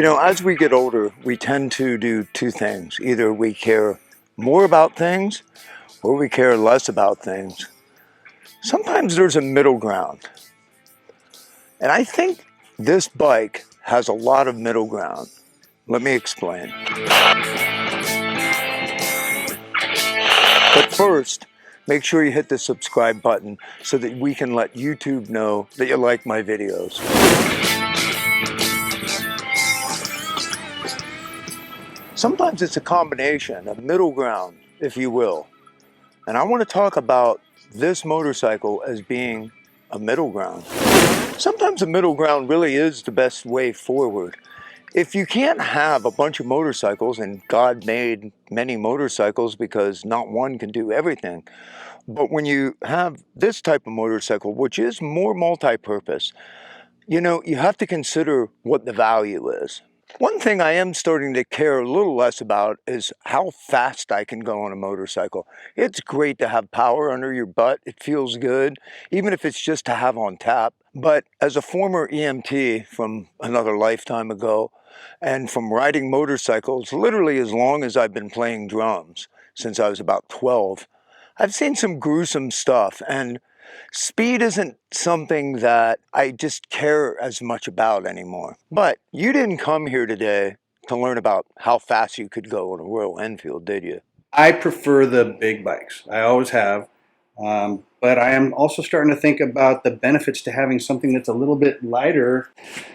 You know, as we get older, we tend to do two things. Either we care more about things or we care less about things. Sometimes there's a middle ground. And I think this bike has a lot of middle ground. Let me explain. But first, make sure you hit the subscribe button so that we can let YouTube know that you like my videos. Sometimes it's a combination, a middle ground, if you will. And I want to talk about this motorcycle as being a middle ground. Sometimes a middle ground really is the best way forward. If you can't have a bunch of motorcycles, and God made many motorcycles because not one can do everything, but when you have this type of motorcycle, which is more multi-purpose, you know, you have to consider what the value is. One thing I am starting to care a little less about is how fast I can go on a motorcycle. It's great to have power under your butt. It feels good, even if it's just to have on tap. But as a former EMT from another lifetime ago, and from riding motorcycles literally as long as I've been playing drums, since I was about 12, I've seen some gruesome stuff, and speed isn't something that I just care as much about anymore. But you didn't come here today to learn about how fast you could go on a Royal Enfield, did you? I prefer the big bikes. I always have. But I am also starting to think about the benefits to having something that's a little bit lighter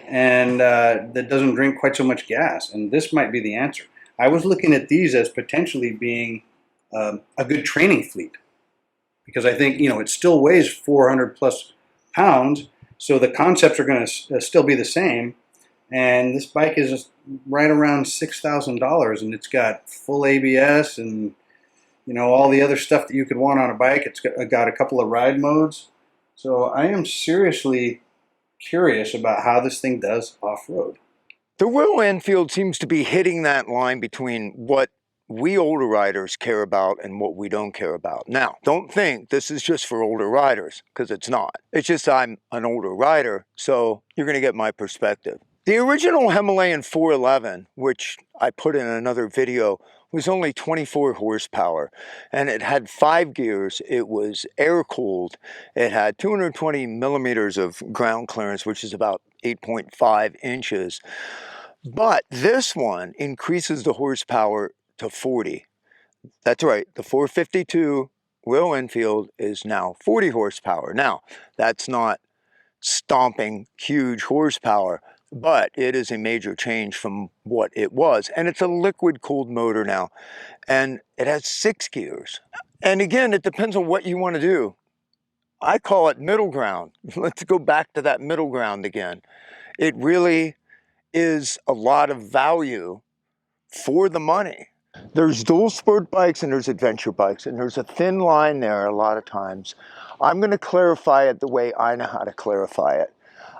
and that doesn't drink quite so much gas. And this might be the answer. I was looking at these as potentially being a good training fleet, because I think, you know, it still weighs 400 plus pounds. So the concepts are going to still be the same. And this bike is right around $6,000, and it's got full ABS and, you know, all the other stuff that you could want on a bike. It's got a couple of ride modes. So I am seriously curious about how this thing does off-road. The Royal Enfield seems to be hitting that line between what we older riders care about and what we don't care about. Now, don't think this is just for older riders, because it's not. It's just I'm an older rider, so you're going to get my perspective. The original Himalayan 411, which I put in another video, was only 24 horsepower, and it had 5 gears. It was air-cooled. It had 220 millimeters of ground clearance, which is about 8.5 inches. But this one increases the horsepower to 40. That's right, the 452 Royal Enfield is now 40 horsepower. Now, that's not stomping huge horsepower, but it is a major change from what it was. And it's a liquid cooled motor now, and it has 6 gears. And again, it depends on what you want to do. I call it middle ground. Let's go back to that middle ground again. It really is a lot of value for the money. There's dual sport bikes and there's adventure bikes, and there's a thin line there a lot of times. I'm going to clarify it the way I know how to clarify it.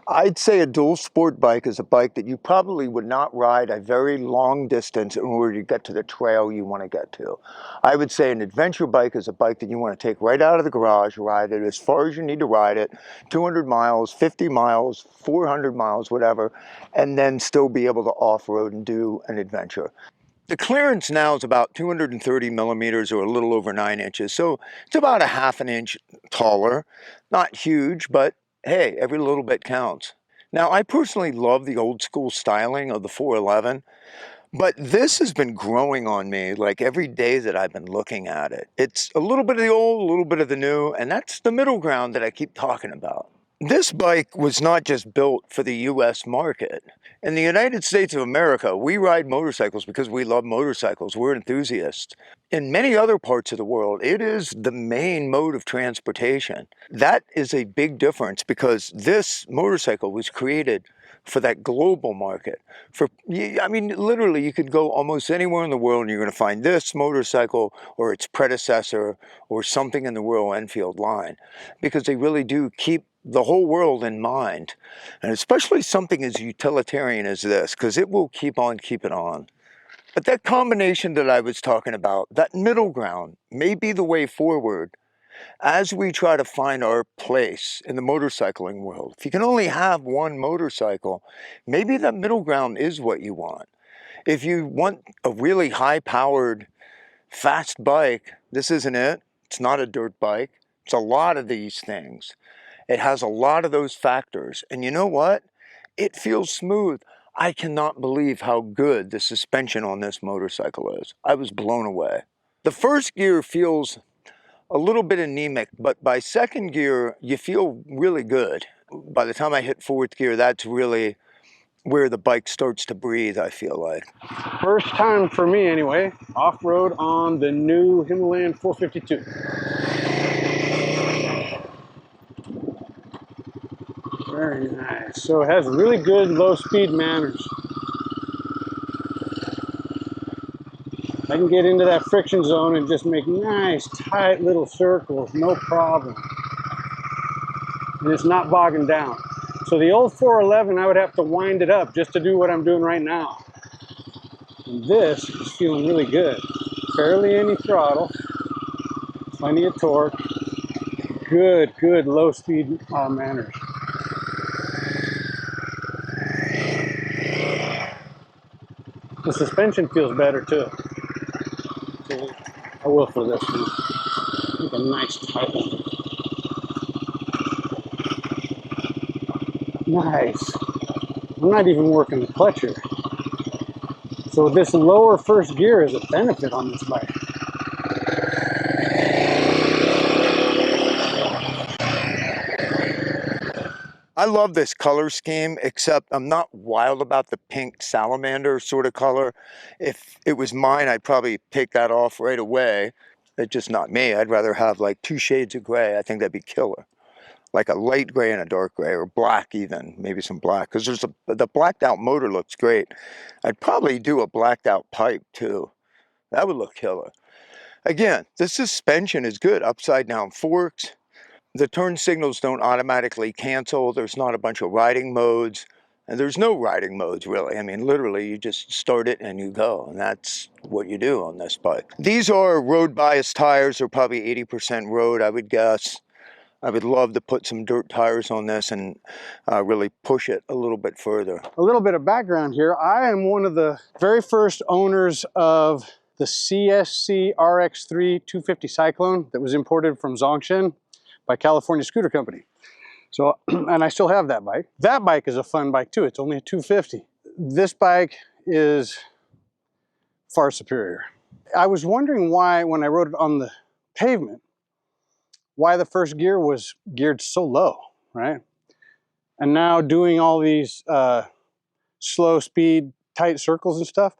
I'd say a dual sport bike is a bike that you probably would not ride a very long distance in order to get to the trail you want to get to. I would say an adventure bike is a bike that you want to take right out of the garage, ride it as far as you need to ride it, 200 miles, 50 miles, 400 miles, whatever, and then still be able to off-road and do an adventure. The clearance now is about 230 millimeters, or a little over 9 inches, so it's about a half an inch taller. Not huge, but hey, every little bit counts. Now, I personally love the old school styling of the 411, but this has been growing on me like every day that I've been looking at it. It's a little bit of the old, a little bit of the new, and that's the middle ground that I keep talking about. This bike was not just built for the US market. In the United States of America, we ride motorcycles because we love motorcycles. We're enthusiasts. In many other parts of the world, it is the main mode of transportation. That is a big difference, because this motorcycle was created for that global market. I mean, literally, you could go almost anywhere in the world and you're going to find this motorcycle or its predecessor or something in the Royal Enfield line, because they really do keep the whole world in mind, and especially something as utilitarian as this, because it will keep on keeping on. But that combination that I was talking about, that middle ground, may be the way forward. As we try to find our place in the motorcycling world, if you can only have one motorcycle, maybe the middle ground is what you want. If you want a really high-powered, fast bike, this isn't it. It's not a dirt bike. It's a lot of these things. It has a lot of those factors. And you know what? It feels smooth. I cannot believe how good the suspension on this motorcycle is. I was blown away. The first gear feels a little bit anemic, but by second gear, you feel really good. By the time I hit fourth gear, that's really where the bike starts to breathe, I feel like. First time for me anyway, off-road on the new Himalayan 452. Very nice. So it has really good low-speed manners. I can get into that friction zone and just make nice, tight little circles, no problem. And it's not bogging down. So the old 411, I would have to wind it up just to do what I'm doing right now. And this is feeling really good. Barely any throttle, plenty of torque, good low-speed manners. The suspension feels better too. So I will for this one. Make a nice tight one. Nice. I'm not even working the clutch here. So this lower first gear is a benefit on this bike. I love this color scheme, except I'm not wild about the pink salamander sort of color. If it was mine, I'd probably take that off right away. It's just not me. I'd rather have like 2 shades of gray. I think that'd be killer. Like a light gray and a dark gray, or black even, maybe some black. Because the blacked out motor looks great. I'd probably do a blacked out pipe too. That would look killer. Again, the suspension is good. Upside down forks. The turn signals don't automatically cancel. There's not a bunch of riding modes. And there's no riding modes, really. I mean, literally, you just start it and you go. And that's what you do on this bike. These are road bias tires. They're probably 80% road, I would guess. I would love to put some dirt tires on this and really push it a little bit further. A little bit of background here. I am one of the very first owners of the CSC RX3 250 Cyclone that was imported from Zhongshan by California Scooter Company. So, and I still have that bike. That bike is a fun bike too. It's only a 250. This bike is far superior. I was wondering why, when I rode it on the pavement, why the first gear was geared so low, right? And now doing all these slow speed, tight circles and stuff,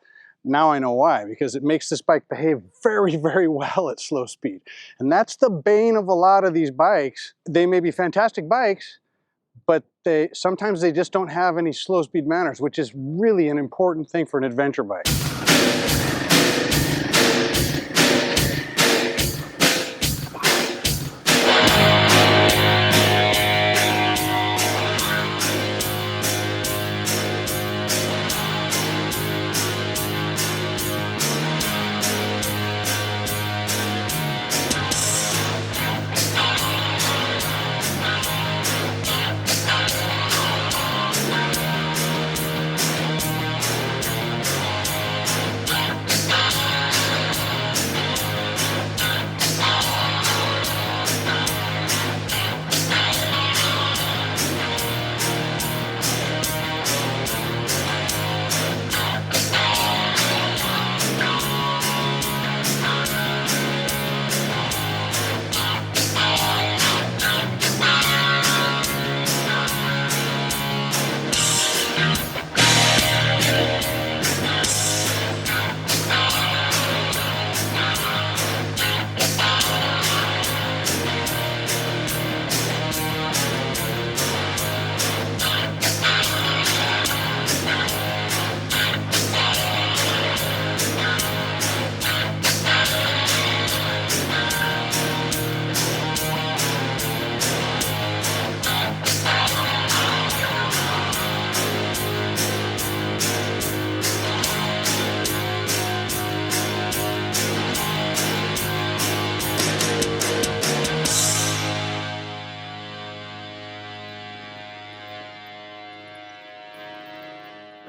now I know why, because it makes this bike behave very well at slow speed. And that's the bane of a lot of these bikes. They may be fantastic bikes, but sometimes they just don't have any slow speed manners, which is really an important thing for an adventure bike.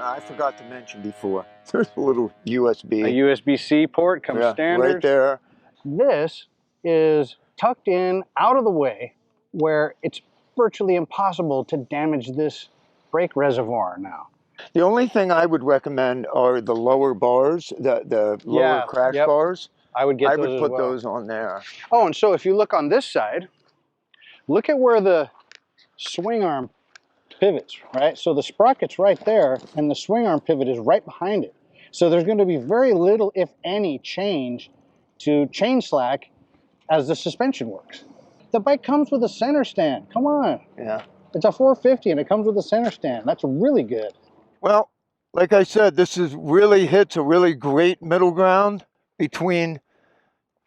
I forgot to mention before. There's a little USB. A USB-C port comes standard. Right there. This is tucked in out of the way where it's virtually impossible to damage this brake reservoir now. The only thing I would recommend are the lower bars, the lower crash bars. I would get I those would put those on there. Oh, and so if you look on this side, look at where the swing arm pivots, right? So the sprocket's right there, and the swing arm pivot is right behind it. So there's going to be very little, if any, change to chain slack as the suspension works. The bike comes with a center stand. Come on. Yeah. It's a 450 and it comes with a center stand. That's really good. Well, like I said, this is really hits a really great middle ground between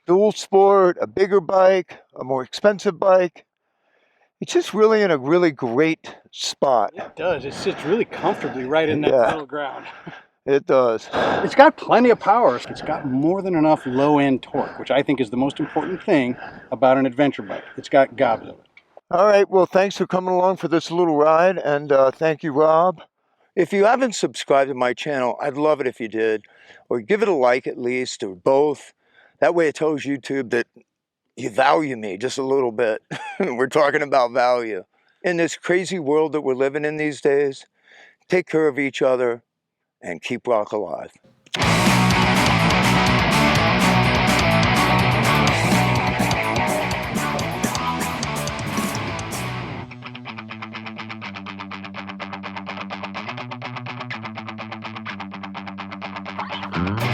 dual sport, a bigger bike, a more expensive bike. It's just really in a really great spot. It does. It sits really comfortably right in that middle ground. It does. It's got plenty of power. It's got more than enough low-end torque, which I think is the most important thing about an adventure bike. It's got gobs of it. All right. Well, thanks for coming along for this little ride, and thank you, Rob. If you haven't subscribed to my channel, I'd love it if you did, or give it a like at least, or both. That way it tells YouTube that you value me just a little bit. We're talking about value. In this crazy world that we're living in these days, take care of each other and keep rock alive. Mm-hmm.